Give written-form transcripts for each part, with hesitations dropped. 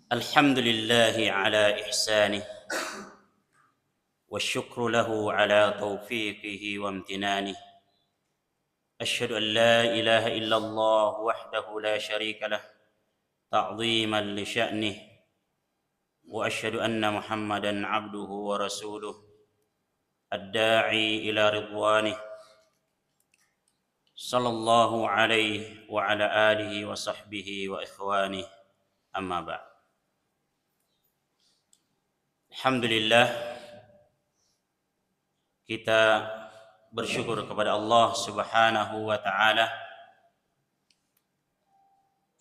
الحمد لله على إحسانه والشكر له على توفيقه وامتنانه. أشهد أن لا إله إلا الله وحده لا شريك له تعظيما لشأنه، وأشهد أن محمدا عبده ورسوله الداعي إلى رضوانه، صلى الله عليه وعلى آله وصحبه وإخوانه. أما بعد. Alhamdulillah, kita bersyukur kepada Allah Subhanahu wa taala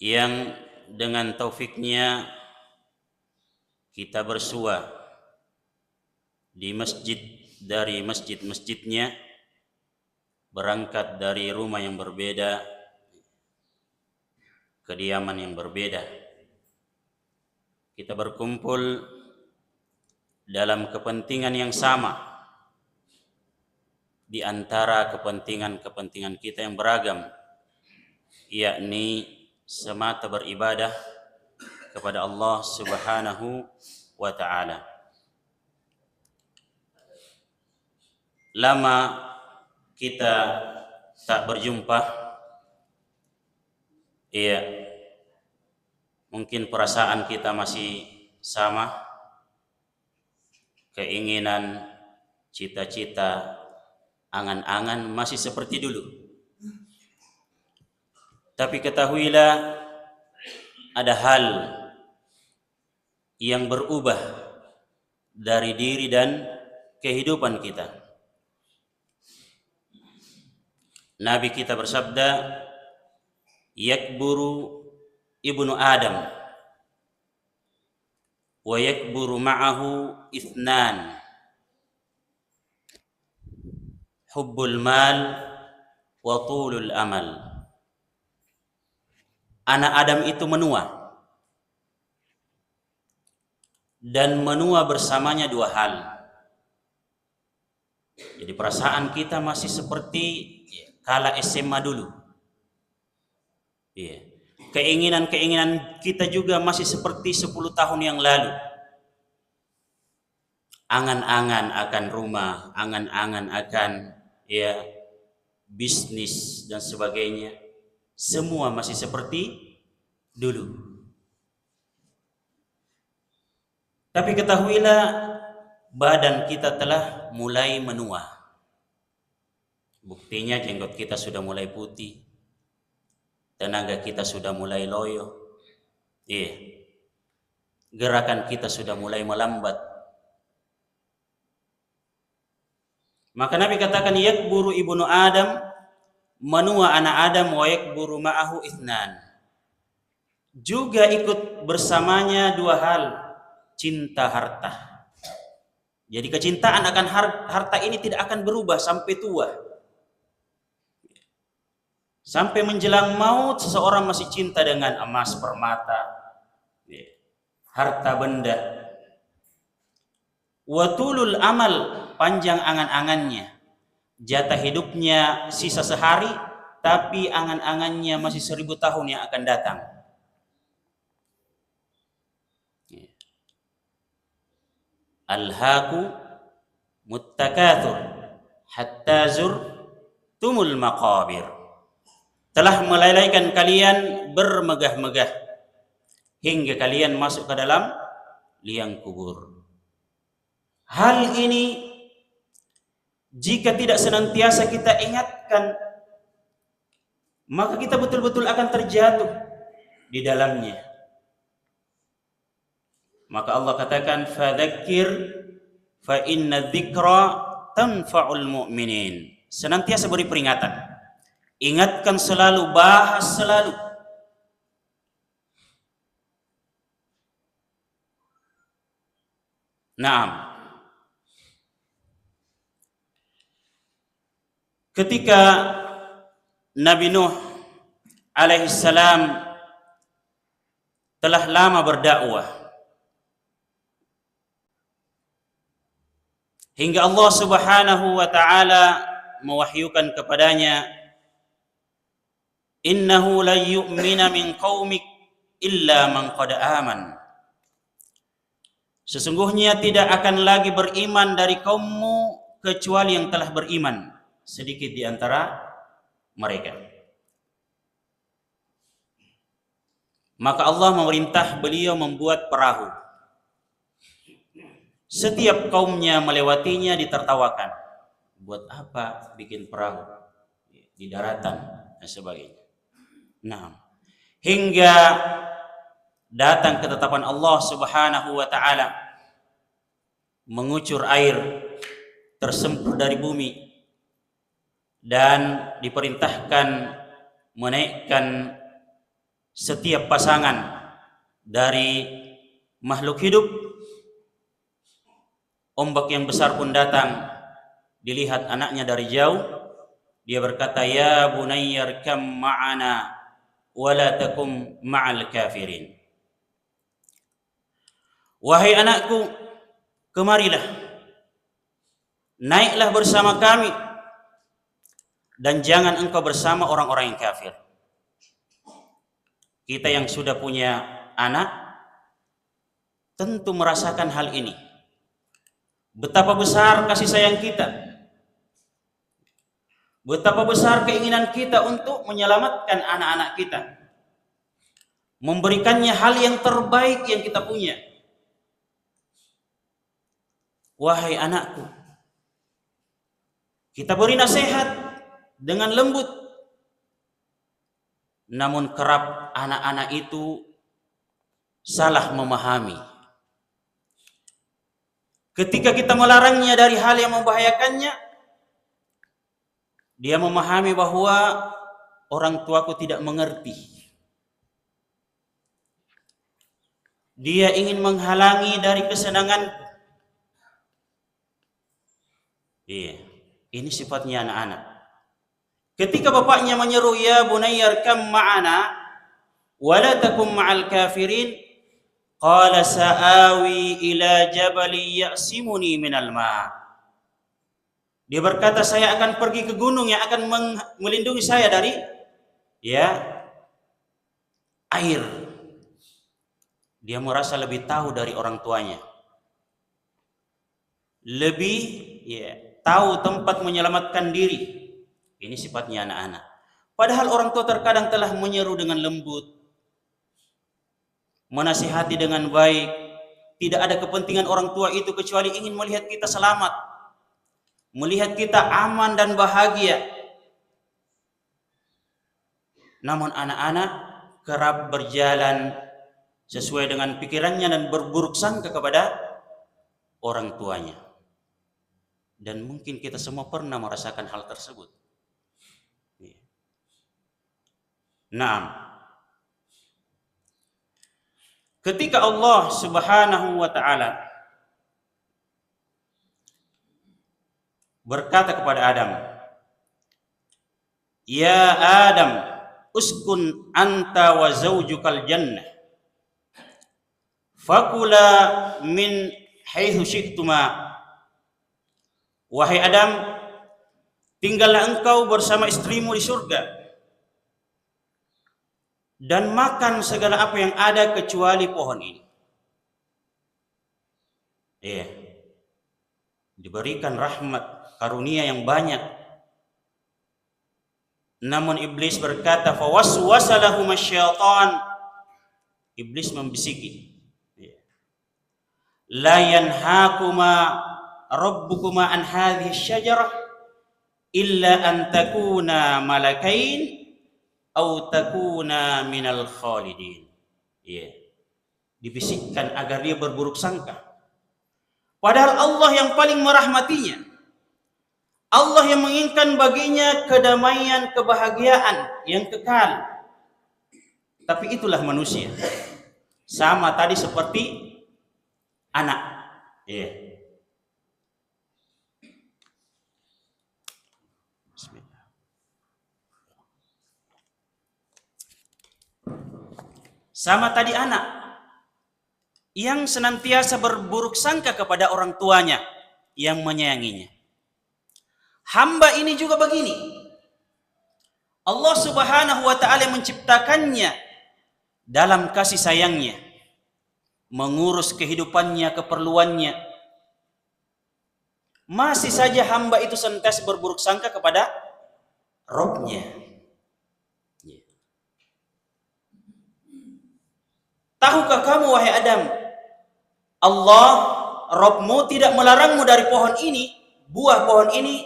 yang dengan taufiknya kita bersua di masjid dari masjid-masjidnya, berangkat dari rumah yang berbeda, kediaman yang berbeda. Kita berkumpul dalam kepentingan yang sama di antara kepentingan kita yang beragam, yakni semata beribadah kepada Allah Subhanahu wa taala. Lama kita tak berjumpa, mungkin perasaan kita masih sama, keinginan, cita-cita, angan-angan masih seperti dulu. Tapi ketahuilah, ada hal yang berubah dari diri dan kehidupan kita. Nabi kita bersabda, yakburu ibnu Adam wa yakburu ma'ahu ithnan, hubbul mal wa tulul amal. Anak Adam itu menua, dan menua bersamanya dua hal. Jadi perasaan kita masih seperti kala SMA dulu. Keinginan-keinginan kita juga masih seperti 10 tahun yang lalu. Angan-angan akan rumah, angan-angan akan bisnis dan sebagainya, semua masih seperti dulu. Tapi ketahuilah, badan kita telah mulai menua. Buktinya jenggot kita sudah mulai putih, tenaga kita sudah mulai loyo, gerakan kita sudah mulai melambat. Maka Nabi katakan, yakburu ibnu Adam, menua anak Adam, wa yakburu ma'ahu ithnan. Juga ikut bersamanya dua hal, cinta harta. Jadi kecintaan akan harta ini tidak akan berubah sampai tua. Sampai menjelang maut, seseorang masih cinta dengan emas, permata, harta benda. Wa tulul amal, panjang angan-angannya. Jatah hidupnya sisa sehari, tapi angan-angannya masih 1000 tahun yang akan datang. Alhaaku muttakatsur hatta zurtumul maqabir. Telah melalaikan kalian bermegah-megah hingga kalian masuk ke dalam liang kubur. Hal ini jika tidak senantiasa kita ingatkan, maka kita betul-betul akan terjatuh di dalamnya. Maka Allah katakan, fadzakir fa inna dzikra tanfa'ul mu'minin. Senantiasa beri peringatan. Ingatkan selalu, bahas selalu. Naam. Ketika Nabi Nuh alaihissalam telah lama berdakwah, hingga Allah Subhanahu wa taala mewahyukan kepadanya, innahu la yu'mina min qaumik illa man qad aman. Sesungguhnya tidak akan lagi beriman dari kaummu kecuali yang telah beriman sedikit di antara mereka. Maka Allah memerintah beliau membuat perahu. Setiap kaumnya melewatinya ditertawakan. Buat apa bikin perahu di daratan dan sebagainya. Nah, hingga datang ketetapan Allah Subhanahu wa taala, mengucur air tersembur dari bumi dan diperintahkan menaikkan setiap pasangan dari makhluk hidup. Ombak yang besar pun datang, dilihat anaknya dari jauh. Dia berkata, ya bunayya arkam ma'ana wa la takum ma'al kafirin. Wahai anakku, kemarilah, naiklah bersama kami, dan jangan engkau bersama orang-orang yang kafir. Kita yang sudah punya anak tentu merasakan hal ini. Betapa besar kasih sayang kita. Betapa besar keinginan kita untuk menyelamatkan anak-anak kita. Memberikannya hal yang terbaik yang kita punya. Wahai anakku, kita beri nasihat dengan lembut. Namun kerap anak-anak itu salah memahami. Ketika kita melarangnya dari hal yang membahayakannya, dia memahami bahwa orang tuaku tidak mengerti. Dia ingin menghalangi dari kesenanganku. Iya, ini sifatnya anak-anak. Ketika bapaknya menyeru, ya bunayya arkam ma'ana wa la takum ma'al kafirin, qala sa'awi ila jabali ya'simuni minal ma'. Dia berkata, saya akan pergi ke gunung yang akan melindungi saya dari air. Dia merasa lebih tahu dari orang tuanya. Lebih tahu tempat menyelamatkan diri. Ini sifatnya anak-anak. Padahal orang tua terkadang telah menyeru dengan lembut, menasihati dengan baik. Tidak ada kepentingan orang tua itu kecuali ingin melihat kita selamat, melihat kita aman dan bahagia. Namun anak-anak kerap berjalan sesuai dengan pikirannya dan berburuk sangka kepada orang tuanya. Dan mungkin kita semua pernah merasakan hal tersebut. Naam. Ketika Allah Subhanahu wa taala berkata kepada Adam, ya Adam, uskun anta wa zawjukal jannah fakula min haitsu syi'tuma. Wahai Adam, tinggallah engkau bersama istrimu di surga dan makan segala apa yang ada kecuali pohon ini. Diberikan rahmat karunia yang banyak. Namun iblis berkata, fawaswasa lahum asyaitan. Iblis membisiki, la yanhakuma rabbukuma an hadhihi syajarah illa an takuna malakain au takuna minal khalidin. Dibisikkan agar dia berburuk sangka. Padahal Allah yang paling merahmatinya, Allah yang menginginkan baginya kedamaian, kebahagiaan yang kekal. Tapi itulah manusia. Sama tadi seperti anak. Sama tadi anak yang senantiasa berburuk sangka kepada orang tuanya yang menyayanginya. Hamba ini juga begini. Allah Subhanahu wa taala menciptakannya dalam kasih sayangnya. mengurus kehidupannya, keperluannya. Masih saja hamba itu senantiasa berburuk sangka kepada Robnya. Tahukah kamu wahai Adam, Allah Robmu tidak melarangmu dari pohon ini, buah pohon ini,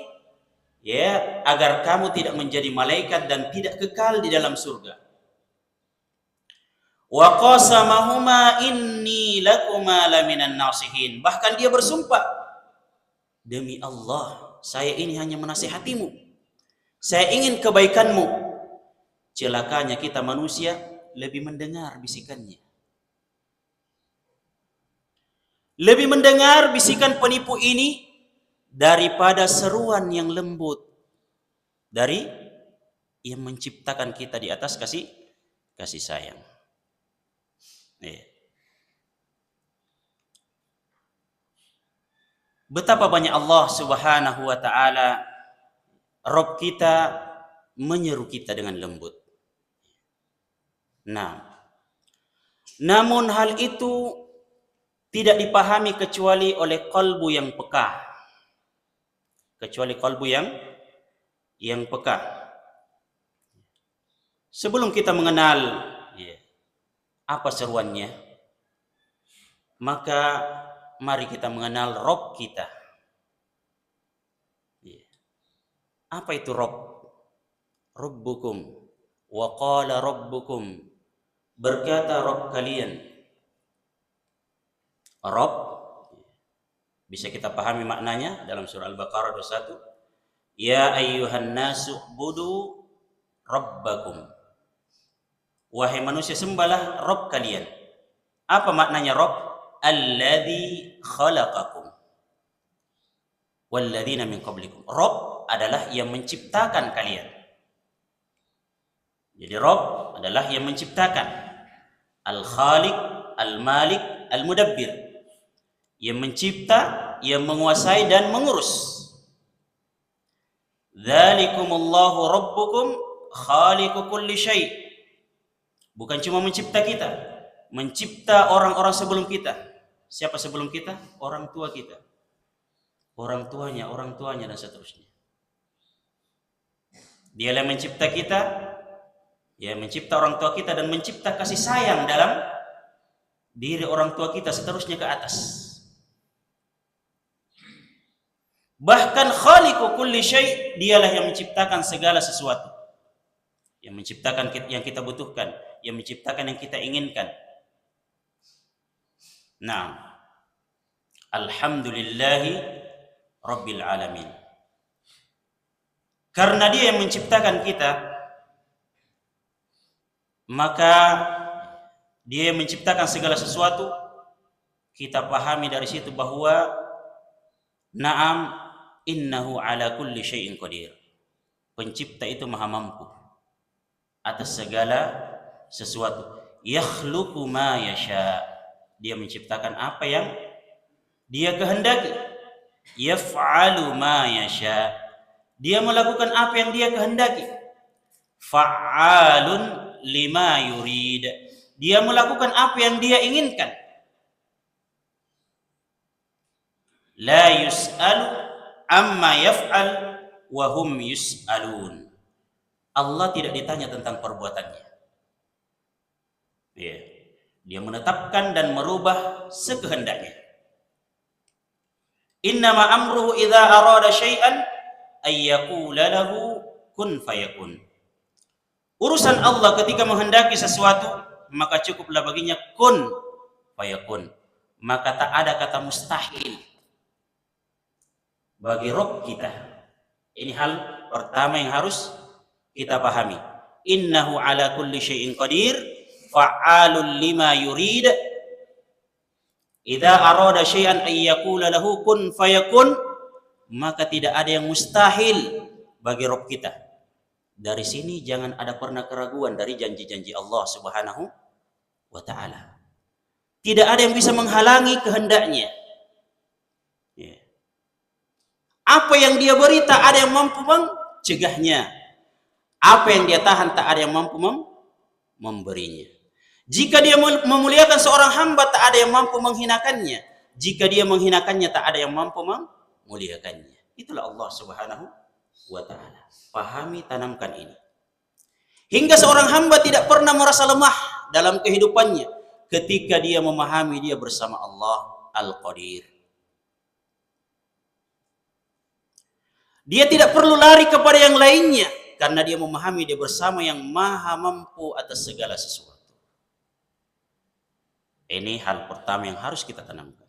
ya, agar kamu tidak menjadi malaikat dan tidak kekal di dalam surga. Wa qasamahuma inni lakuma laminan nasihin. Bahkan dia bersumpah, demi Allah, saya ini hanya menasihatimu. Saya ingin kebaikanmu. Celakanya kita manusia lebih mendengar bisikannya. Lebih mendengar bisikan penipu ini daripada seruan yang lembut dari yang menciptakan kita di atas kasih sayang. Betapa banyak Allah Subhanahu wa ta'ala, Rabb kita, menyeru kita dengan lembut. Nah, namun hal itu tidak dipahami kecuali oleh kalbu yang peka. Kecuali kalbu yang peka. Sebelum kita mengenal apa seruannya, maka mari kita mengenal Rabb kita. Apa itu Rabb? Rabbukum wa qala rabbukum, berkata Rabb kalian. Rabb bisa kita pahami maknanya dalam surah Al-Baqarah 21. Ya ayyuhan nasu budu rabbakum. Wahai manusia, sembahlah Rabb kalian. Apa maknanya Rabb? Alladzi khalaqakum walladzina min qablikum. Rabb adalah yang menciptakan kalian. Jadi Rabb adalah yang menciptakan. Al-Khaliq, Al-Malik, Al-Mudabbir. Yang mencipta, yang menguasai dan mengurus. Dzalikumullahu rabbukum khaliqu kulli syai'. Bukan cuma mencipta kita, mencipta orang-orang sebelum kita. Siapa sebelum kita? Orang tua kita. Orang tuanya, dan seterusnya. Dialah mencipta kita, ya, mencipta orang tua kita dan mencipta kasih sayang dalam diri orang tua kita, seterusnya ke atas. Bahkan khaliqu kulli syai', dialah yang menciptakan segala sesuatu. Yang menciptakan yang kita butuhkan, yang menciptakan yang kita inginkan. Nah, alhamdulillahi rabbil alamin. Karena dia yang menciptakan kita, maka dia yang menciptakan segala sesuatu. Kita pahami dari situ bahwa na'am innahu ala kulli syai'in qadir. Pencipta itu maha mampu atas segala sesuatu. Yakhluqu ma yasha. Dia menciptakan apa yang dia kehendaki. Yaf'alu ma yasha. Dia melakukan apa yang dia kehendaki. Fa'alun lima yurid. Dia melakukan apa yang dia inginkan. La yus'alu amma yaf'al wa hum yus'alun. Allah tidak ditanya tentang perbuatannya. Ya. Dia menetapkan dan merubah sekehendaknya. Innama amruhu idza arada syai'an ay yaqula lahu kun fayakun. Urusan Allah ketika menghendaki sesuatu, maka cukuplah baginya kun fayakun. Maka tak ada kata mustahil bagi Rabb kita. Ini hal pertama yang harus kita pahami. Innahu ala kulli syai'in qadir, fa'alul lima yurid. Idza arada syai'an ay yaqula lahu kun fayakun, maka tidak ada yang mustahil bagi Rabb kita. Dari sini jangan ada pernah keraguan dari janji-janji Allah Subhanahu wa ta'ala. Tidak ada yang bisa menghalangi kehendaknya. Apa yang dia beri tak ada yang mampu mencegahnya. Apa yang dia tahan tak ada yang mampu memberinya. Jika dia memuliakan seorang hamba, tak ada yang mampu menghinakannya. Jika dia menghinakannya, tak ada yang mampu memuliakannya. Itulah Allah Subhanahu wa ta'ala. Pahami, tanamkan ini. Hingga seorang hamba tidak pernah merasa lemah dalam kehidupannya ketika dia memahami dia bersama Allah Al-Qadir. Dia tidak perlu lari kepada yang lainnya karena dia memahami dia bersama yang maha mampu atas segala sesuatu. Ini hal pertama yang harus kita tanamkan.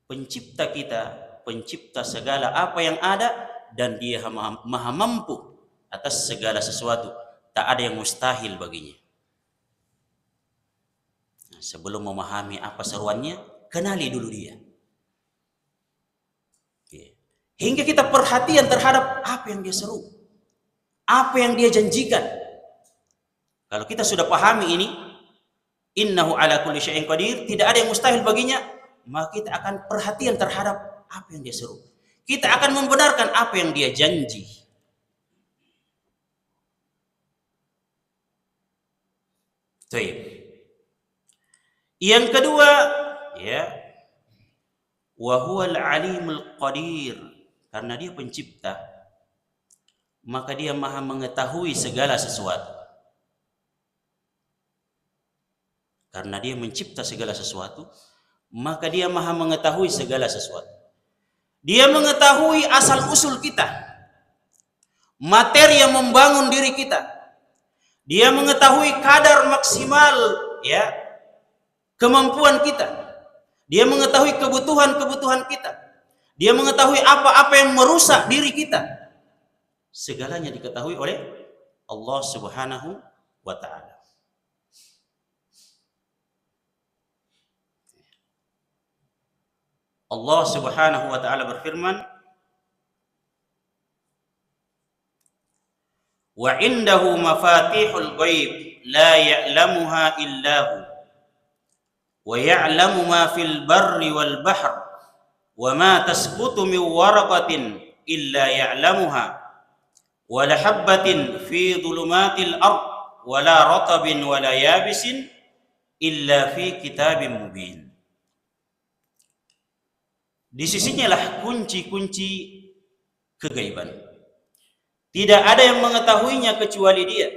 Pencipta kita, pencipta segala apa yang ada, dan dia maha mampu atas segala sesuatu. Tak ada yang mustahil baginya. Nah, sebelum memahami apa seruannya, kenali dulu dia. Hingga kita perhatian terhadap apa yang dia seru, apa yang dia janjikan. Kalau kita sudah pahami ini, innahu ala kulli syai'in qadir, tidak ada yang mustahil baginya, maka kita akan perhatian terhadap apa yang dia seru. Kita akan membenarkan apa yang dia janji. Baik. Yang kedua, ya, wa huwal alimul qadir, karena dia pencipta, maka dia maha mengetahui segala sesuatu. Karena dia mencipta segala sesuatu, maka dia maha mengetahui segala sesuatu. Dia mengetahui asal-usul kita, materi yang membangun diri kita. Dia mengetahui kadar maksimal, ya, kemampuan kita. Dia mengetahui kebutuhan-kebutuhan kita. Dia mengetahui apa-apa yang merusak diri kita. Segalanya diketahui oleh Allah Subhanahu wa ta'ala. Allah Subhanahu wa ta'ala berfirman, wa indahu mafatihul ghaib la ya'lamuha illa hu wa ya'lamu ma fil barri wal bahr wa ma tasqutu min waraqatin illa ya'lamuha wa la habbatin fi dhulumatil ard wa la ratabin wa la yabisin illa fi kitabim mubin. Di sisinya lah kunci-kunci kegaiban. Tidak ada yang mengetahuinya kecuali dia.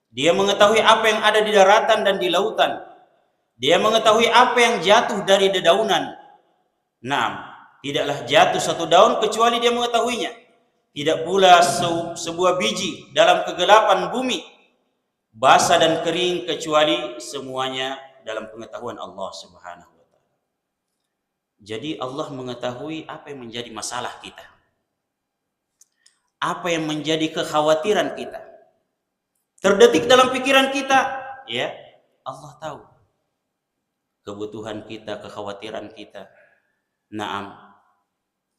Dia mengetahui apa yang ada di daratan dan di lautan. Dia mengetahui apa yang jatuh dari dedaunan. Naam, tidaklah jatuh satu daun kecuali dia mengetahuinya. Tidak pula sebuah biji dalam kegelapan bumi basah dan kering kecuali semuanya dalam pengetahuan Allah Subhanahu. Jadi Allah mengetahui apa yang menjadi masalah kita, apa yang menjadi kekhawatiran kita, terdetik dalam pikiran kita, ya, Allah tahu kebutuhan kita, kekhawatiran kita. Naam,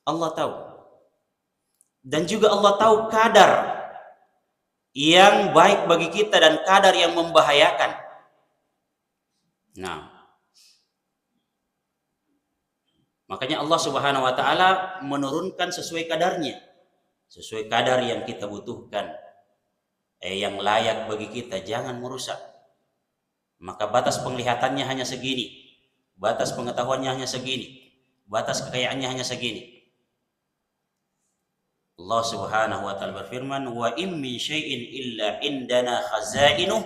Allah tahu. Dan juga Allah tahu kadar yang baik bagi kita dan kadar yang membahayakan. Nah, makanya Allah Subhanahu wa ta'ala menurunkan sesuai kadarnya, sesuai kadar yang kita butuhkan, yang layak bagi kita, jangan merusak. Maka batas penglihatannya hanya segini, batas pengetahuannya hanya segini, batas kekayaannya hanya segini. Allah Subhanahu wa ta'ala berfirman, wa in min syai'in illa indana khazainuh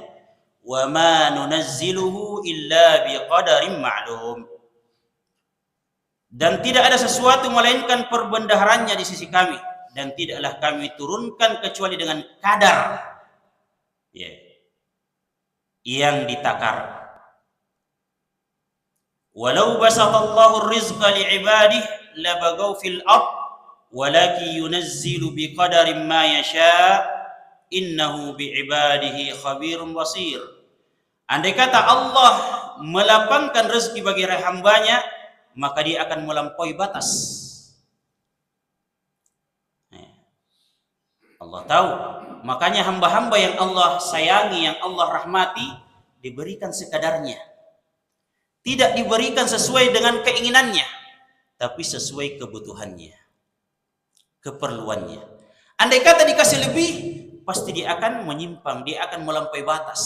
wa ma nunazziluhu illa biqadarin ma'lum. Dan tidak ada sesuatu melainkan perbendaharannya di sisi kami, dan tidaklah kami turunkan kecuali dengan kadar, ya, yang ditakar. Walau basatallahu rizqa li'ibadihi labagaw fil ard walakin yunazzilu biqadarin ma yasha innahu bi'ibadihi khabirun basir. Andai kata Allah melapangkan rezeki bagi hambanya, maka dia akan melampaui batas. Allah tahu. Makanya hamba-hamba yang Allah sayangi, yang Allah rahmati, diberikan sekadarnya. Tidak diberikan sesuai dengan keinginannya, tapi sesuai kebutuhannya, keperluannya. Andai kata dikasih lebih, pasti dia akan menyimpang, dia akan melampaui batas.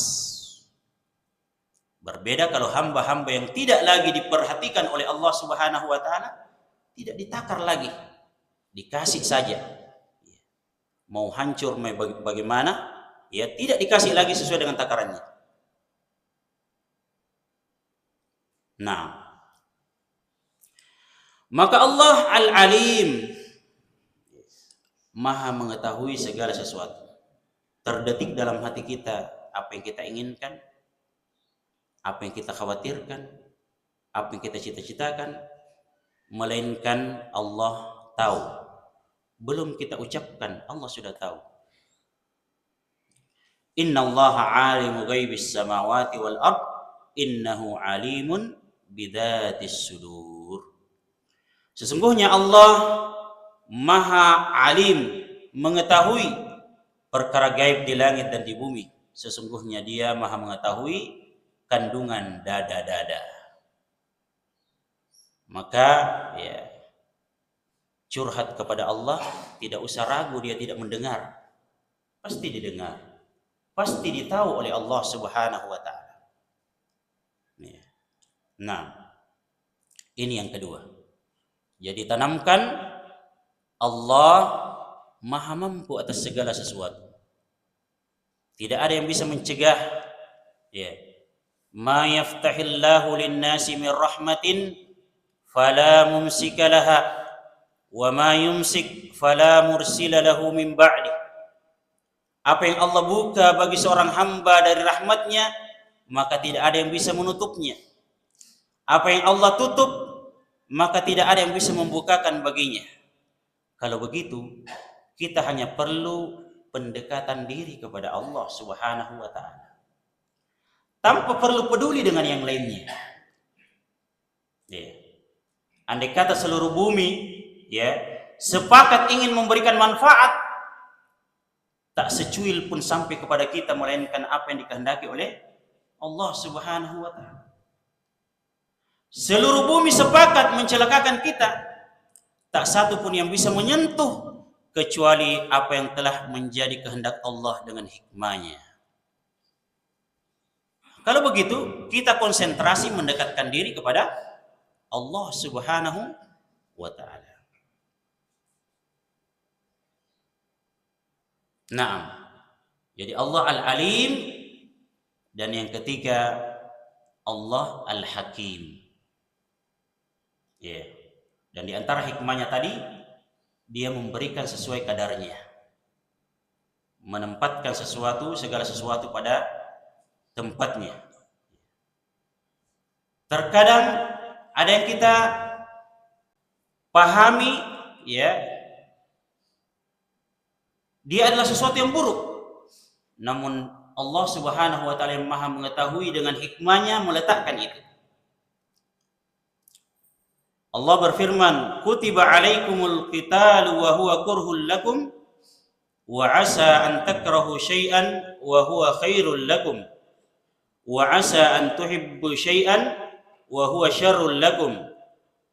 Berbeda kalau hamba-hamba yang tidak lagi diperhatikan oleh Allah Subhanahu wa taala, tidak ditakar lagi, dikasih saja. Mau hancur mau bagaimana, ya tidak dikasih lagi sesuai dengan takarannya. Nah, maka Allah Al-Alim, Maha mengetahui segala sesuatu. Terdetik dalam hati kita apa yang kita inginkan, apa yang kita khawatirkan, apa yang kita cita-citakan, melainkan Allah tahu. Belum kita ucapkan, Allah sudah tahu. Innallaha 'alimu ghaibis samawati wal ard, innahu 'alimun bidzatis sudur. Sesungguhnya Allah Maha Alim, mengetahui perkara gaib di langit dan di bumi. Sesungguhnya Dia Maha mengetahui kandungan dada-dada. Maka ya, curhat kepada Allah, tidak usah ragu, Dia tidak mendengar. Pasti didengar. Pasti ditahu oleh Allah Subhanahu wa taala. Nah, ini yang kedua. Jadi tanamkan Allah Maha mampu atas segala sesuatu. Tidak ada yang bisa mencegah. Ya. Ma yaftahillahu lin-nasi min rahmatin fala mumsika laha wa ma yumsik fala mursila lahu min ba'di. Apa yang Allah buka bagi seorang hamba dari rahmatnya, maka tidak ada yang bisa menutupnya. Apa yang Allah tutup, maka tidak ada yang bisa membukakan baginya. Kalau begitu, kita hanya perlu pendekatan diri kepada Allah Subhanahu wa taala, tanpa perlu peduli dengan yang lainnya. Ya. Andai kata seluruh bumi ya sepakat ingin memberikan manfaat, tak secuil pun sampai kepada kita, melainkan apa yang dikehendaki oleh Allah Subhanahu wa taala. Seluruh bumi sepakat mencelakakan kita, tak satu pun yang bisa menyentuh kecuali apa yang telah menjadi kehendak Allah dengan hikmahnya. Kalau begitu, kita konsentrasi mendekatkan diri kepada Allah Subhanahu wa taala. Naam. Jadi Allah Al-Alim, dan yang ketiga Allah Al-Hakim. Ya. Dan di antara hikmahnya tadi, Dia memberikan sesuai kadarnya. Menempatkan segala sesuatu pada tempatnya. Terkadang ada yang kita pahami, ya, dia adalah sesuatu yang buruk. Namun Allah Subhanahu wa taala yang Maha mengetahui dengan hikmahnya meletakkan itu. Allah berfirman, "Kutiba 'alaikumul qitalu wa huwa kurhul lakum wa 'asa an takrahu syai'an wa huwa khairul lakum wa 'asa an tuhibbu syai'an wa huwa syarrul lakum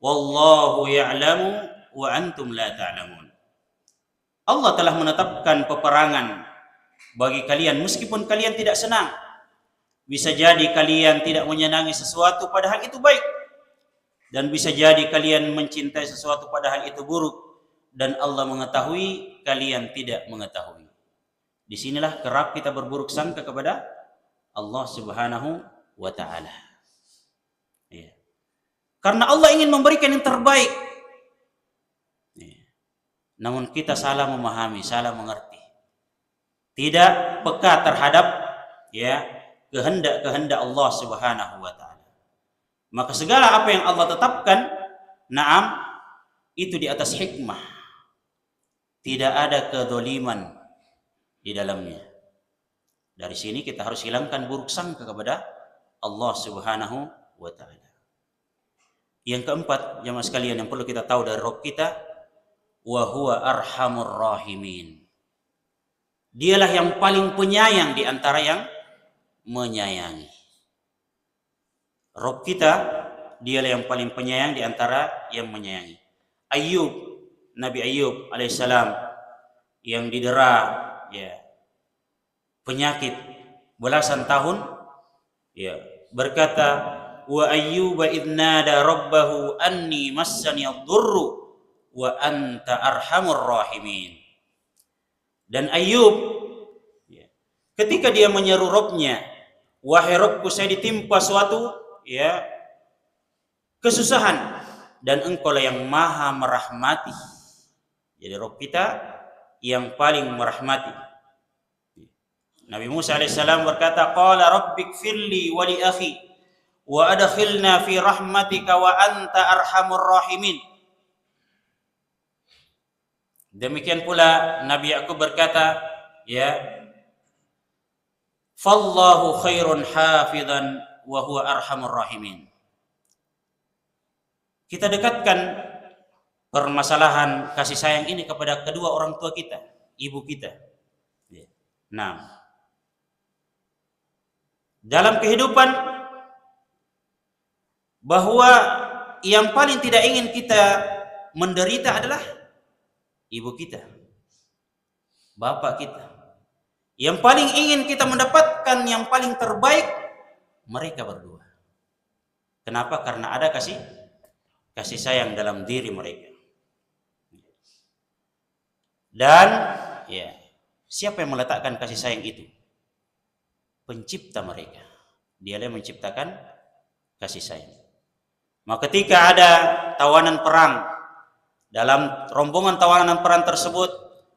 wallahu ya'lamu wa antum la ta'lamun." Allah telah menetapkan peperangan bagi kalian meskipun kalian tidak senang. Bisa jadi kalian tidak menyenangi sesuatu padahal itu baik. Dan bisa jadi kalian mencintai sesuatu padahal itu buruk. Dan Allah mengetahui, kalian tidak mengetahui. Disinilah kerap kita berburuk sangka kepada Allah Subhanahu wa ta'ala. Ya. Karena Allah ingin memberikan yang terbaik. Ya. Namun kita salah memahami, salah mengerti. Tidak peka terhadap ya kehendak-kehendak Allah Subhanahu wa taala. Maka segala apa yang Allah tetapkan, naam, itu di atas hikmah. Tidak ada kedzaliman di dalamnya. Dari sini kita harus hilangkan buruk sangka kepada Allah Subhanahu wa taala. Yang keempat, jemaah sekalian, yang perlu kita tahu dari Rabb kita, wa huwa arhamur rahimin. Dialah yang paling penyayang di antara yang menyayangi. Rabb kita, Dialah yang paling penyayang di antara yang menyayangi. Nabi Ayub alaihissalam yang didera ya penyakit belasan tahun, ya berkata, wa ayyuba idh nada rabbahu anni massani ad-durru wa anta arhamur rahimin. Dan Ayub ketika dia menyeru Rabbnya, wahai Rabbku, saya ditimpa suatu kesusahan dan engkau lah yang maha merahmati. Jadi Rabb kita yang paling merahmati. Nabi Musa alaihissalam berkata, qala rabbighfirli wa li akhi wa adkhilna fi rahmatika wa anta arhamur rahimin. Demikian pula Nabi Yakub berkata, fallahu khairun hafizan wa huwa arhamur rahimin. Kita dekatkan permasalahan kasih sayang ini kepada kedua orang tua kita, ibu kita. Nah, dalam kehidupan bahwa yang paling tidak ingin kita menderita adalah ibu kita, bapak kita. Yang paling ingin kita mendapatkan yang paling terbaik mereka berdua. Kenapa? Karena ada kasih sayang dalam diri mereka. Dan siapa yang meletakkan kasih sayang itu? Pencipta mereka. Dialah yang menciptakan kasih sayang. Maka ketika ada tawanan perang, dalam rombongan tawanan perang tersebut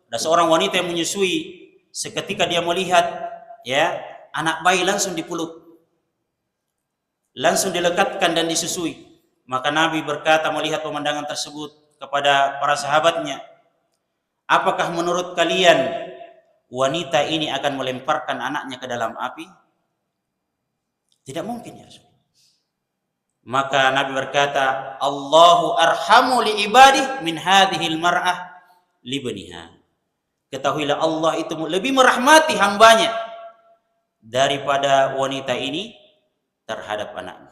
ada seorang wanita yang menyusui. Seketika dia melihat anak bayi langsung dipeluk, langsung dilekatkan dan disusui. Maka Nabi berkata melihat pemandangan tersebut kepada para sahabatnya, apakah menurut kalian wanita ini akan melemparkan anaknya ke dalam api? Tidak mungkin ya Rasul. Maka Nabi berkata, Allahu arhamu li ibadih min hadhil mar'ah libniha. Ketahuilah Allah itu lebih merahmati hambanya daripada wanita ini terhadap anaknya.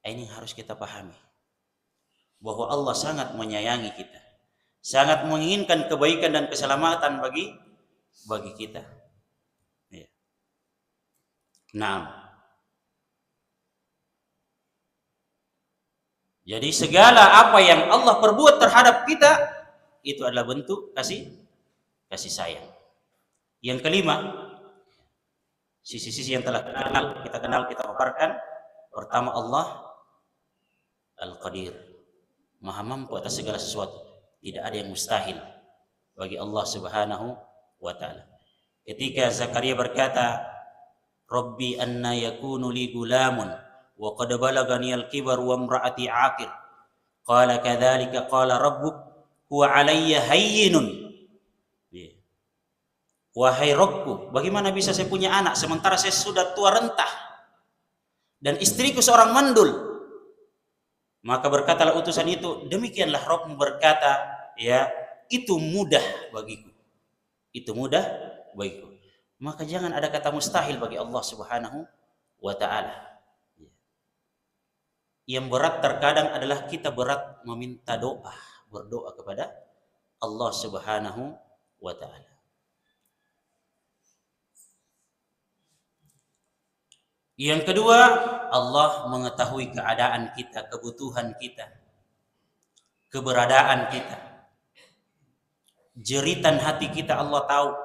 Ini harus kita pahami, bahwa Allah sangat menyayangi kita, sangat menginginkan kebaikan dan keselamatan bagi kita. Nah, jadi segala apa yang Allah perbuat terhadap kita itu adalah bentuk kasih sayang. Yang kelima, sisi-sisi yang telah kita kenal, kita paparkan. Pertama, Allah Al-Qadir, Maha mampu atas segala sesuatu. Tidak ada yang mustahil bagi Allah Subhanahu wa ta'ala. Ketika Zakaria berkata, Rabbi anna yakunu li gulamun wa qad balagani al-kibar wa imra'ati aqir. Qala kadzalika qala rabbuk huwa alayya hayyinun. Wahai Rabbku, bagaimana bisa saya punya anak sementara saya sudah tua rentah dan istriku seorang mandul? Maka berkatalah utusan itu, demikianlah Rabbmu berkata, itu mudah bagiku. Itu mudah bagiku. Maka jangan ada kata mustahil bagi Allah Subhanahu wa ta'ala. Yang berat terkadang adalah kita berat meminta doa, berdoa kepada Allah Subhanahu wa ta'ala. Yang kedua, Allah mengetahui keadaan kita, kebutuhan kita, keberadaan kita, jeritan hati kita Allah tahu.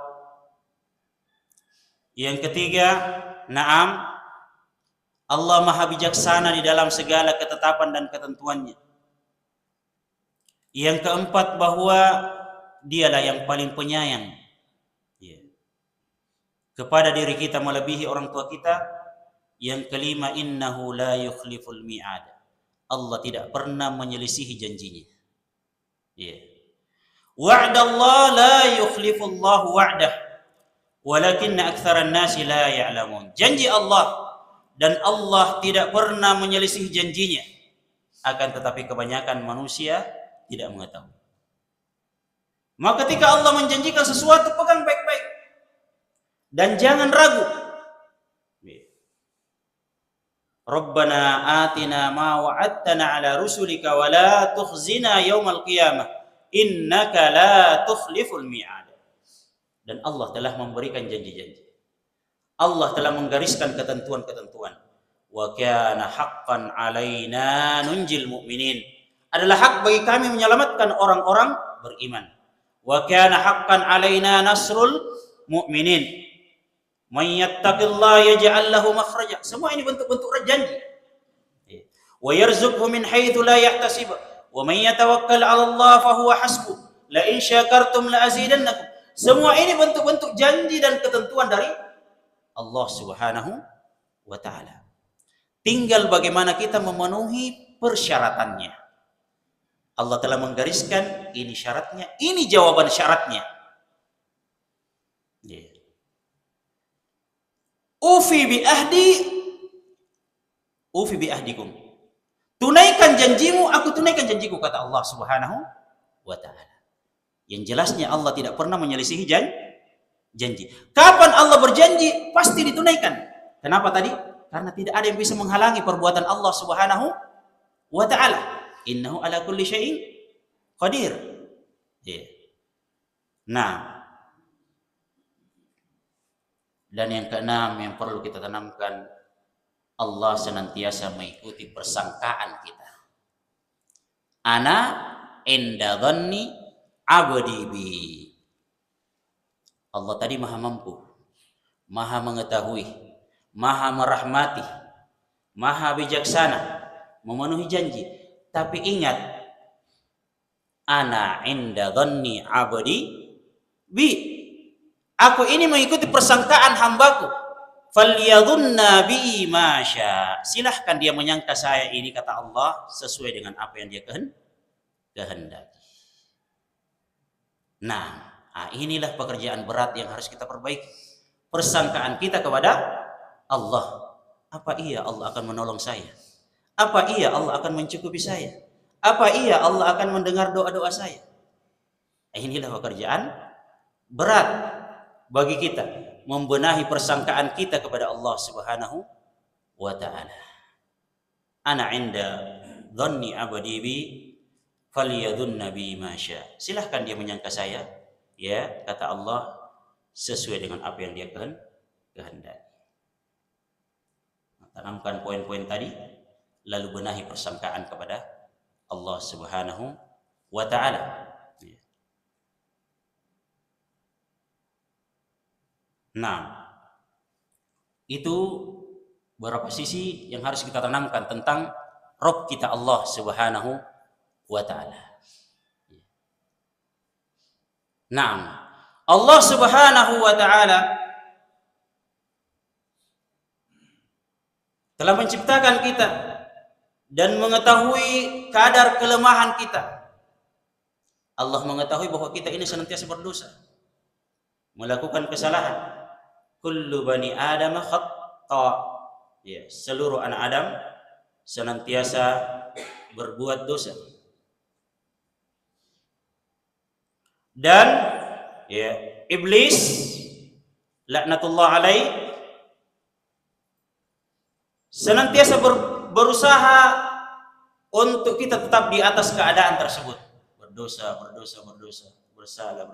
Yang ketiga, na'am, Allah maha bijaksana di dalam segala ketetapan dan ketentuannya. Yang keempat, bahwa dialah yang paling penyayang kepada diri kita melebihi orang tua kita. Yang kelima, innahu la yukhliful mi'ad. Allah tidak pernah menyelisihi janjinya. Wa'dallah la yukhlifullahu wa'dah. Walakinna aktsaran nasi la ya'lamun. Janji Allah, dan Allah tidak pernah menyelisihi janjinya. Akan tetapi kebanyakan manusia tidak mengetahui. Maka ketika Allah menjanjikan sesuatu, pegang baik-baik. Dan jangan ragu. Rabbana atina ma wa'adtana ala rusulika wa la tukhzina yaumal qiyamah innaka la tukhliful mi'ad. Dan Allah telah memberikan janji-janji. Allah telah menggariskan ketentuan-ketentuan. wa kana haqqan 'alaina nunjil mu'minin. Adalah hak bagi kami menyelamatkan orang-orang beriman. Wa kana haqqan 'alaina nasrul mu'minin. May yattaqillaha yaj'al lahu makhraja. Semua ini bentuk-bentuk janji. Wa yarzuqhu min haitsu la yahtasib. Wa may yatawakkal 'ala Allah fa huwa hasbuh. La in syakartum la azidannakum. Semua ini bentuk-bentuk janji dan ketentuan dari Allah Subhanahu wa taala. Tinggal bagaimana kita memenuhi persyaratannya. Allah telah menggariskan ini syaratnya, ini jawaban syaratnya. Ufi bi ahdikum. Tunaikan janjimu, aku tunaikan janjiku, kata Allah Subhanahu wa taala. Yang jelasnya Allah tidak pernah menyelisihi janji. Kapan Allah berjanji, pasti ditunaikan. Kenapa tadi? Karena tidak ada yang bisa menghalangi perbuatan Allah Subhanahu wa taala. Innahu ala kulli syai'in qadir. Nah, dan yang keenam yang perlu kita tanamkan, Allah senantiasa mengikuti persangkaan kita. Ana inda dhanni abdi bi. Allah tadi maha mampu, maha mengetahui, maha merahmati, maha bijaksana, memenuhi janji. Tapi ingat, ana inda dhanni abdi bi. Aku ini mengikuti persangkaan hambaku. Falyadhunna bi ma syaa. Silahkan dia menyangka saya ini, kata Allah, sesuai dengan apa yang dia kehendaki. Nah, inilah pekerjaan berat yang harus kita perbaiki. Persangkaan kita kepada Allah. Apa iya Allah akan menolong saya? Apa iya Allah akan mencukupi saya? Apa iya Allah akan mendengar doa-doa saya? Inilah pekerjaan berat bagi kita, membenahi persangkaan kita kepada Allah Subhanahu wa taala. Ana inda dhanni abdi bi falyadhunna bi ma syaa. Silahkan dia menyangka saya, ya, kata Allah, sesuai dengan apa yang dia kehendaki. Tanamkan poin-poin tadi, lalu benahi persangkaan kepada Allah Subhanahu wa taala. Nah, itu beberapa sisi yang harus kita tanamkan tentang Rabb kita Allah Subhanahu wa taala. Nah, Allah Subhanahu wa taala telah menciptakan kita dan mengetahui kadar kelemahan kita. Allah mengetahui bahwa kita ini senantiasa berdosa, melakukan kesalahan. Kullu bani Adam khata. Ya, seluruh anak Adam senantiasa berbuat dosa. Dan ya, iblis laknatullah alaih senantiasa berusaha untuk kita tetap di atas keadaan tersebut. Berdosa, bersalah.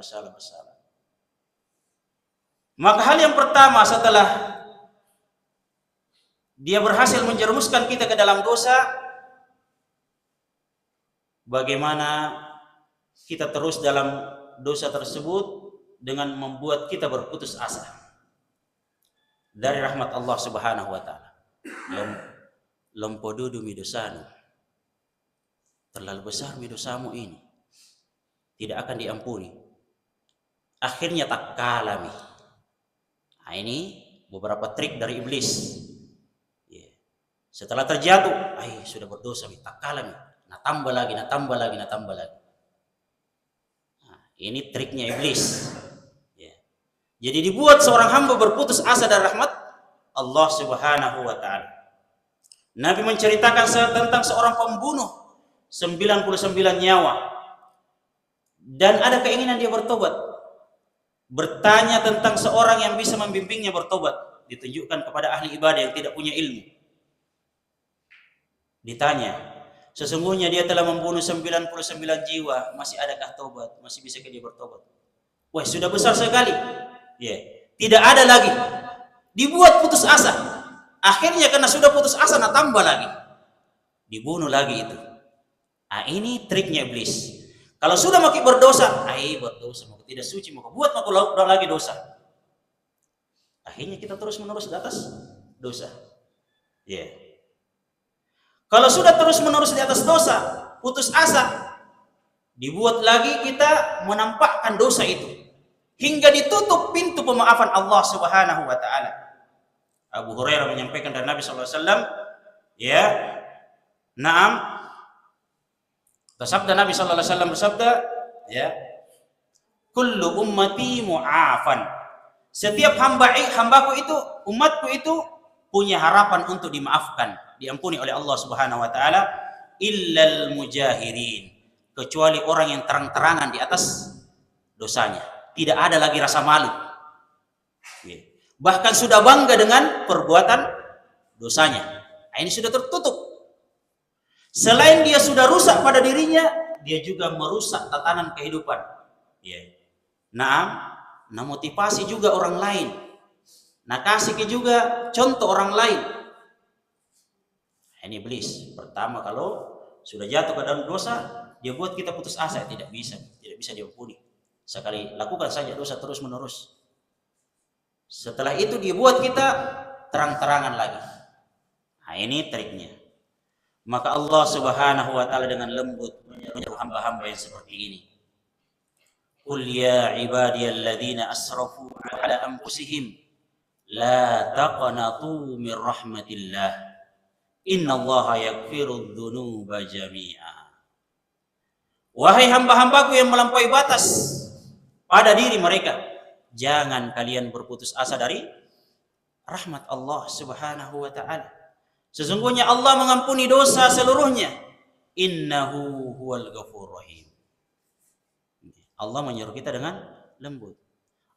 Maka hal yang pertama setelah dia berhasil menjerumuskan kita ke dalam dosa, bagaimana kita terus dalam dosa tersebut dengan membuat kita berputus asa dari rahmat Allah Subhanahu wa taala. Lempodudu midosanu. Terlalu besar dosamu ini, tidak akan diampuni. Akhirnya tak kalami. Nah, ini beberapa trik dari iblis. Setelah terjatuh, sudah berdosa, tak kalami. Nah, tambah lagi. Nah, ini triknya iblis. Jadi dibuat seorang hamba berputus asa dari rahmat Allah Subhanahu wa taala. Nabi menceritakan tentang seorang pembunuh 99 nyawa, dan ada keinginan dia bertobat. Bertanya tentang seorang yang bisa membimbingnya bertobat, ditunjukkan kepada ahli ibadah yang tidak punya ilmu. Ditanya, sesungguhnya dia telah membunuh 99 jiwa, masih adakah tobat? Masih bisa dia bertobat? Wah, sudah besar sekali. Tidak ada lagi. Dibuat putus asa. Akhirnya karena sudah putus asa, nah tambah lagi. Dibunuh lagi itu. Nah, ini triknya iblis. Kalau sudah makin berdosa, berdosa, mau tidak suci, mau buat mau lagi dosa. Akhirnya kita terus menerus di atas dosa. Ya. Yeah. Kalau sudah terus menerus di atas dosa, putus asa, dibuat lagi kita menampakkan dosa itu. Hingga ditutup pintu pemaafan Allah Subhanahu wa taala. Abu Hurairah menyampaikan dari Nabi sallallahu alaihi wasallam, ya. Naam. Sabda Nabi sallallahu alaihi wasallam bersabda, ya. Kullu ummati mu'afan. Setiap hambaku itu, umatku itu punya harapan untuk dimaafkan, diampuni oleh Allah Subhanahu wa taala, illal mujahirin. Kecuali orang yang terang-terangan di atas dosanya. Tidak ada lagi rasa malu. Bahkan sudah bangga dengan perbuatan dosanya. Nah, ini sudah tertutup. Selain dia sudah rusak pada dirinya, dia juga merusak tatanan kehidupan. Nah, motivasi juga orang lain. Nah, kasih juga contoh orang lain. Ini iblis. Pertama, kalau sudah jatuh ke dalam dosa, dia buat kita putus asa. Tidak bisa diampuni. Sekali lakukan saja dosa terus menerus. Setelah itu dia buat kita terang-terangan lagi. Nah, ini triknya. Maka Allah Subhanahu wa taala dengan lembut menyeru hamba-hamba yang seperti ini. Qul ya ibadiyalladzina asrafu ala anfusihim la taqnatu min rahmatillah. Innallaha yaghfirudz dzunuba jami'a. Wahai hamba-hambaku yang melampaui batas pada diri mereka, jangan kalian berputus asa dari rahmat Allah Subhanahu wa taala. Sesungguhnya Allah mengampuni dosa seluruhnya. Innahu huwal ghafurur rahim. Allah menyuruh kita dengan lembut.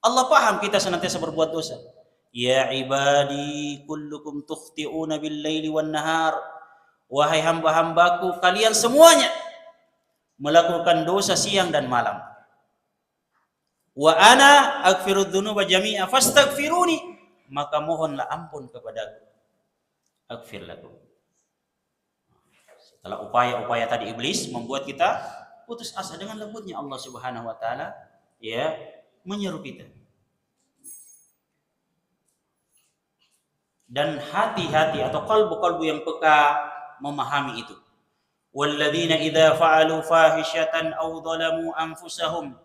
Allah paham kita senantiasa berbuat dosa. Ya ibadi kullukum tukhti'una bil-laili wan-nahar. Wahai hamba-hambaku, kalian semuanya melakukan dosa siang dan malam. Wa ana aghfirudz dzunuba jami'a fastaghfiruni, maka mohonlah ampun kepadaku. Aghfir lakum. Setelah upaya-upaya tadi iblis membuat kita putus asa, dengan lembutnya Allah Subhanahu wa taala ya menyeru kita. Dan hati-hati atau kalbu-kalbu yang peka memahami itu. Walladzina idza fa'alu fahishatan aw dhalamu anfusahum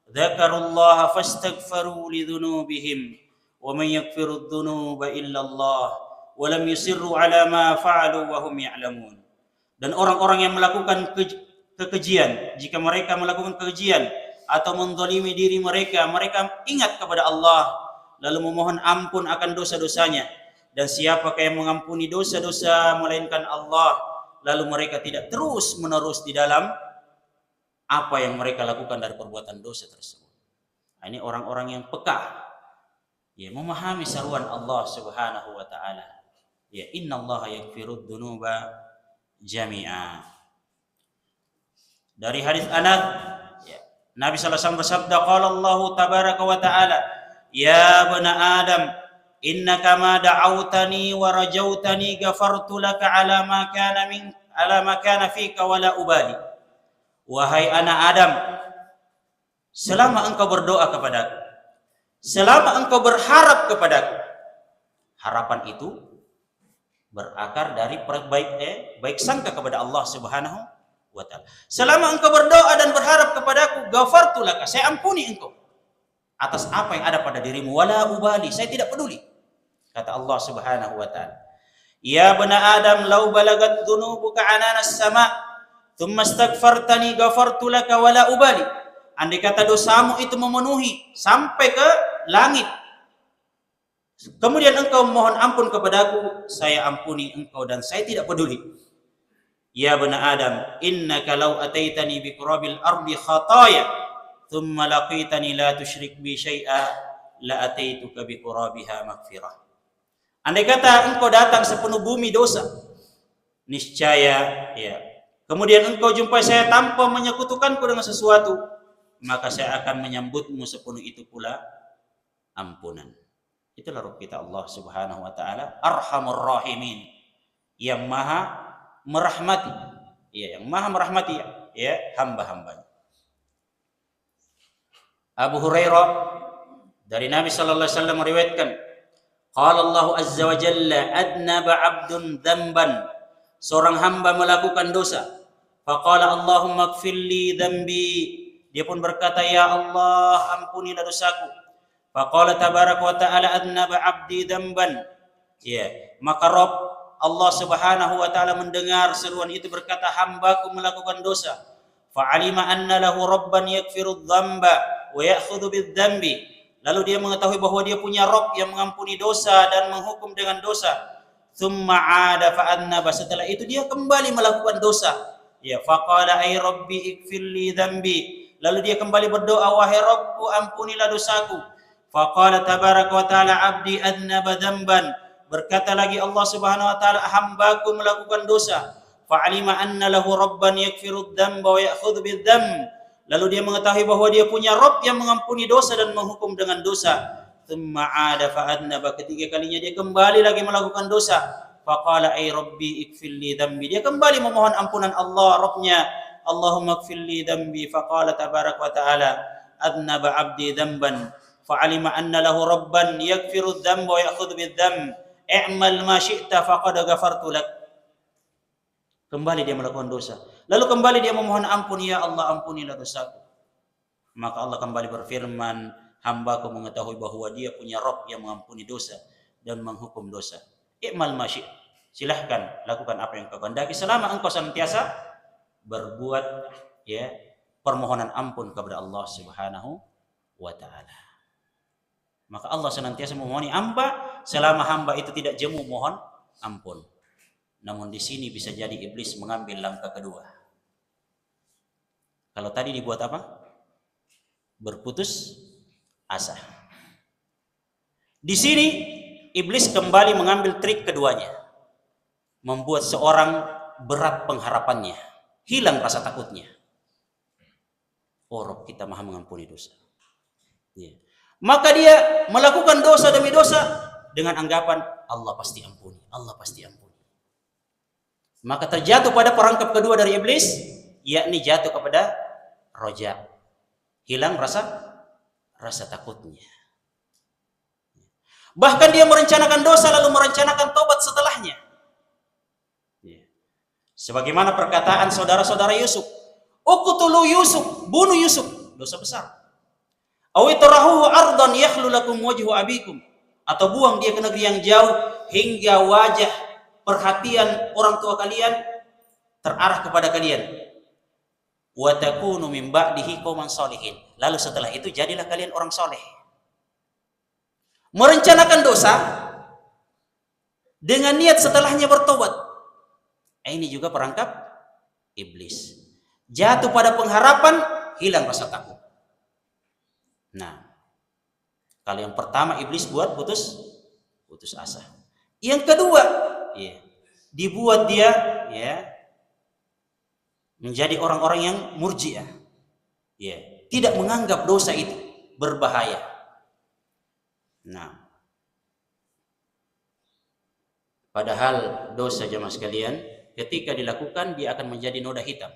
dzakarullaha fastaghfiru lidzunubihim wa man yaghfiru dzunuba illallah wa lam yusirru ala ma fa'alu wa hum ya'lamun. Dan orang-orang yang melakukan kekejian, jika mereka melakukan kekejian atau menzalimi diri mereka, mereka ingat kepada Allah lalu memohon ampun akan dosa-dosanya. Dan siapakah yang mengampuni dosa-dosa melainkan Allah, lalu mereka tidak terus-menerus di dalam apa yang mereka lakukan dari perbuatan dosa tersebut. Nah, ini orang-orang yang peka, ya, memahami seruan Allah Subhanahu wa taala. Ya, innallaha yaghfirudz dzunuba jami'a. Dari hadis Anas, ya, Nabi sallallahu alaihi wasallam bersabda, qala Allah tabaraka wa taala, ya bani Adam, innaka ma da'awtani wa rajautani ghafartu laka ala ma kana fika wala ubali. Wahai anak Adam, selama engkau berdoa kepadaku, selama engkau berharap kepadaku, harapan itu berakar dari baik sangka kepada Allah Subhanahu wa taala. Selama engkau berdoa dan berharap kepadaku, ghafartu laka, saya ampuni engkau atas apa yang ada pada dirimu, wala ubali, saya tidak peduli. Kata Allah Subhanahu wa taala, ya bani Adam, law balagat dhunubuka ananas sama thumma astaghfartani ghafartu laka wala ubali. Andai kata dosamu itu memenuhi sampai ke langit, kemudian engkau mohon ampun kepadaku, saya ampuni engkau dan saya tidak peduli. Ya bani Adam, innaka law ataitani bi qurabil ardi khataya thumma laqitani la tusyrik bi syai'a la ataituka bi qurabiha maghfirah. Andai kata engkau datang sepenuh bumi dosa, niscaya ya, kemudian engkau jumpai saya tanpa menyekutukanku dengan sesuatu, maka saya akan menyambutmu sepenuh itu pula ampunan. Itulah Rabb kita Allah Subhanahu wa taala, Arhamur Rahimin, yang maha merahmati, ya, yang maha merahmati ya hamba-hambanya. Abu Hurairah dari Nabi sallallahu alaihi wasallam meriwayatkan, qala Allah azza wa jalla, adnaba 'abdun dzamban, seorang hamba melakukan dosa, faqala Allahumma ighfirli dzambi, dia pun berkata, ya Allah ampunilah dosaku. Faqala tabaraka wa ta'ala, adnaba 'abdi dzamban, ya, maka Rabb Allah Subhanahu wa taala mendengar seruan itu, berkata, hambaku melakukan dosa. Fa'alima anna lahu rabban yaghfiru dzamba wa ya'khudhu bidzambi, lalu dia mengetahui bahwa dia punya Rabb yang mengampuni dosa dan menghukum dengan dosa. Tsumma 'ada fa'annaba, setelah itu dia kembali melakukan dosa. Ya, faqala ay rabbi ighfirli dzambi, lalu dia kembali berdoa, wahai Rabbku ampunilah dosaku. Faqala tabaraka wa ta'ala, abdi adnaba dzamban, berkata lagi Allah Subhanahu wa taala, hambaku melakukan dosa. Fa'alima anna lahu rabban yaghfiru dzamba wa ya'khudhu bidzamb, lalu dia mengetahui bahwa dia punya Rabb yang mengampuni dosa dan menghukum dengan dosa. Tsumma 'ada fa'adnaba, ketiga kalinya dia kembali lagi melakukan dosa. Faqala ay rabbi ighfirli dzambi, dia kembali memohon ampunan Allah Rabbnya, Allahumma ighfirli dzambi. Faqala tabaraka wa ta'ala, adnaba 'abdi dzamban fa'alima anna lahu rabban yaghfiru dzamba wa ya'khudhu bidzamb, i'mal ma syi'ta faqad ghafartu lak. Kembali dia melakukan dosa, lalu kembali dia memohon ampun, ya Allah ampunilah dosaku. Maka Allah kembali berfirman, hambaku mengetahui bahwa dia punya Rabb yang mengampuni dosa dan menghukum dosa. I'mal ma syi'ta, silahkan lakukan apa yang kau kehendaki selama engkau senantiasa berbuat ya permohonan ampun kepada Allah Subhanahu wa taala. Maka Allah senantiasa memohoni hamba selama hamba itu tidak jemu mohon ampun. Namun di sini bisa jadi iblis mengambil langkah kedua. Kalau tadi dibuat apa? Berputus asa. Di sini iblis kembali mengambil trik keduanya. Membuat seorang berat pengharapannya, hilang rasa takutnya. Oh, Rabb kita maha mengampuni dosa. Ya. Maka dia melakukan dosa demi dosa dengan anggapan Allah pasti ampuni, Allah pasti ampuni. Maka terjatuh pada perangkap kedua dari iblis, yakni jatuh kepada roja, hilang rasa takutnya. Bahkan dia merencanakan dosa lalu merencanakan tobat setelahnya. Sebagaimana perkataan saudara-saudara Yusuf, uqtulu Yusuf, bunuh Yusuf, dosa besar. Awitrahu ardan yakhlu lakum wajhu abikum, atau buang dia ke negeri yang jauh hingga wajah perhatian orang tua kalian terarah kepada kalian. Wa takunu min ba'dihi qauman sholihin, lalu setelah itu jadilah kalian orang soleh. Merencanakan dosa dengan niat setelahnya bertobat. Ini juga perangkap iblis. Jatuh pada pengharapan, hilang rasa takut. Nah, kalau yang pertama iblis buat putus asa. Yang kedua, ya, dibuat dia ya menjadi orang-orang yang murji'ah. Ya, tidak menganggap dosa itu berbahaya. Nah, padahal dosa jemaah sekalian ketika dilakukan dia akan menjadi noda hitam.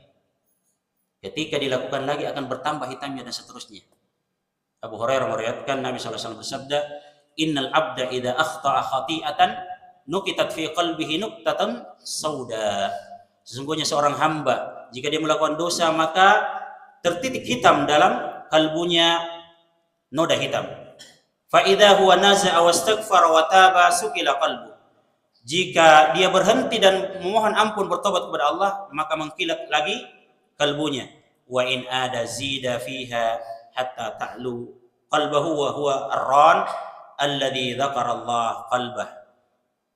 Ketika dilakukan lagi akan bertambah hitamnya dan seterusnya. Abu Hurairah meriwayatkan Nabi SAW bersabda, innal abda idza akhta'a khati'atan nukitat fi qalbihi nuqtatan sauda. Sesungguhnya seorang hamba jika dia melakukan dosa maka tertitik hitam dalam kalbunya, noda hitam. Fa idza huwa naza'a wastaghfara wa taba sukila qalbu. Jika dia berhenti dan memohon ampun bertobat kepada Allah maka mengkilat lagi kalbunya. Wa in ada zida fiha hatta ta'lu qalbahu wa huwa ar-ran alladhi dzakara Allah qalbah.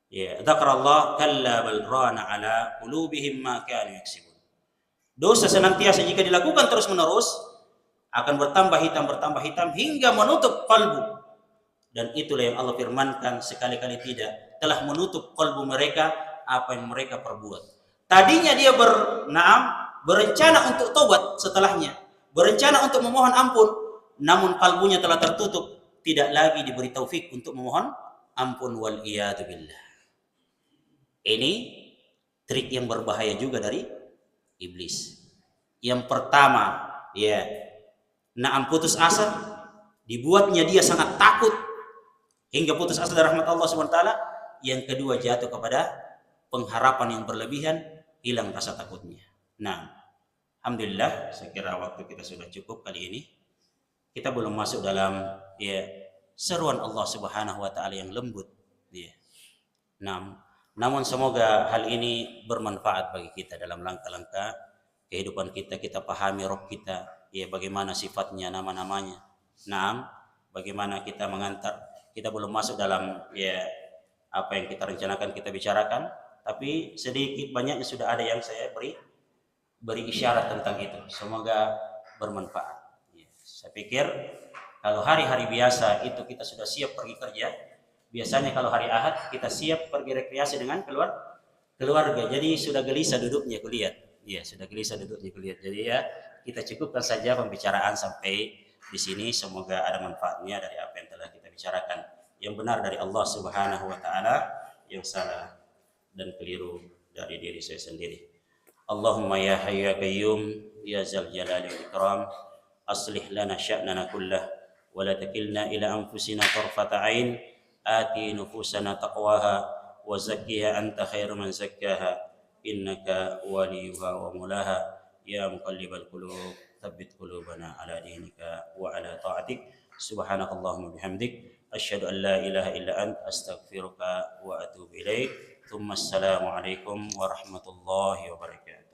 Ya, dzakara Allah kalla bal rana ala qulubihim ma kanu yaksibun. Dosa senantiasa jika dilakukan terus-menerus akan bertambah hitam hingga menutup kalbu. Dan itulah yang Allah firmankan sekali-kali tidak telah menutup kalbu mereka apa yang mereka perbuat. Tadinya dia berencana untuk tobat setelahnya, berencana untuk memohon ampun, namun kalbunya telah tertutup, tidak lagi diberi taufik untuk memohon ampun, wal iyadu billah. Ini trik yang berbahaya juga dari iblis. Yang pertama, ya, naam putus asa, dibuatnya dia sangat takut hingga putus asa dari rahmat Allah SWT. Yang kedua, jatuh kepada pengharapan yang berlebihan, hilang rasa takutnya. Nah, alhamdulillah, saya kira waktu kita sudah cukup kali ini. Kita belum masuk dalam ya seruan Allah Subhanahu wa taala yang lembut, ya. Namun semoga hal ini bermanfaat bagi kita dalam langkah-langkah kehidupan kita. Kita pahami Rabb kita, ya, bagaimana sifatnya, nama-namanya. Bagaimana kita mengantar. Kita belum masuk dalam ya apa yang kita rencanakan kita bicarakan, tapi sedikit banyaknya sudah ada yang saya beri isyarat tentang itu. Semoga bermanfaat. Ya, saya pikir kalau hari-hari biasa itu kita sudah siap pergi kerja. Biasanya kalau hari Ahad kita siap pergi rekreasi dengan keluarga. Jadi sudah gelisah duduknya kuliah. Ya, sudah gelisah duduknya kuliah. Jadi ya kita cukupkan saja pembicaraan sampai di sini. Semoga ada manfaatnya dari apa yang telah kita bicarakan. Yang benar dari Allah Subhanahu wa taala, yang salah dan keliru dari diri saya sendiri. Allahumma ya hayyu ya qayyum ya zal jalali wal ikram, aslih lana sya'nana kullah wa la takilna ila anfusina tarfata 'ain. آتي نفوسنا تقواها وزكها أنت خير من زكاها إنك وليها ومولاها يا مقلب القلوب ثبت قلوبنا على دينك وعلى طاعتك سبحانك اللهم وبحمدك أشهد أن لا إله إلا أنت أستغفرك وأتوب إليك ثم السلام عليكم ورحمة الله وبركاته.